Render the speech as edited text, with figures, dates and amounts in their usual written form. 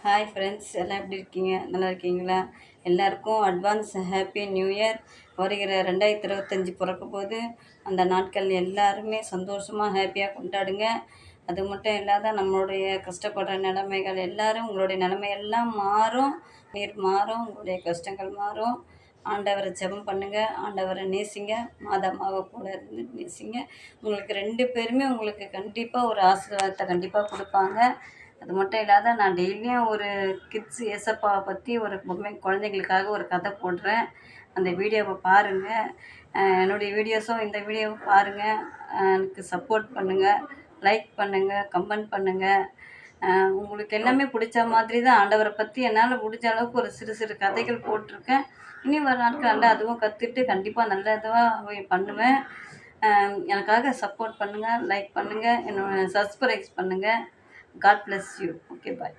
Hi friends, எல்லாம் எப்படி இருக்கீங்க? நல்லா இருக்கீங்களா? எல்லாருக்கும் அட்வான்ஸ் ஹாப்பி நியூ இயர். வருகிற 2025 பிறக்க போது அந்த நாட்கள் எல்லாருமே சந்தோஷமாக ஹாப்பியாக கொண்டாடுங்க. அது மட்டும் இல்லாத நம்மளுடைய கஷ்டப்படுற நிலைமைகள் எல்லாரும் உங்களுடைய நிலைமையெல்லாம் மாறும். நீர் மாறும், உங்களுடைய கஷ்டங்கள் மாறும். ஆண்டவரை ஜெபம் பண்ணுங்கள், ஆண்டவரை நேசிங்க, மாதாமாவை கூட இருந்து நேசிங்க. உங்களுக்கு 2 பேருமே உங்களுக்கு கண்டிப்பாக ஒரு ஆசீர்வாதத்தை கண்டிப்பாக கொடுப்பாங்க. அது மட்டும் இல்லாத நான் டெய்லியும் ஒரு கிட்ஸ் ஏசப்பாவை பற்றி ஒரு பொம்மை குழந்தைங்களுக்காக ஒரு கதை போடுறேன். அந்த வீடியோவை பாருங்கள். என்னுடைய வீடியோஸும் இந்த வீடியோவும் பாருங்கள். எனக்கு சப்போர்ட் பண்ணுங்கள், லைக் பண்ணுங்கள், கமெண்ட் பண்ணுங்கள். உங்களுக்கு எல்லாமே பிடிச்ச மாதிரி தான் ஆண்டவரை பற்றி என்னால் முடிஞ்ச அளவுக்கு ஒரு சிறு சிறு கதைகள் போட்டிருக்கேன். இனி வர நாட்களில் அதுவும் கற்றுட்டு கண்டிப்பாக நல்ல இதுவாக பண்ணுவேன். எனக்காக சப்போர்ட் பண்ணுங்கள், லைக் பண்ணுங்கள், என்னோட சப்ஸ்கிரைப் பண்ணுங்கள். God bless you. Okay, bye.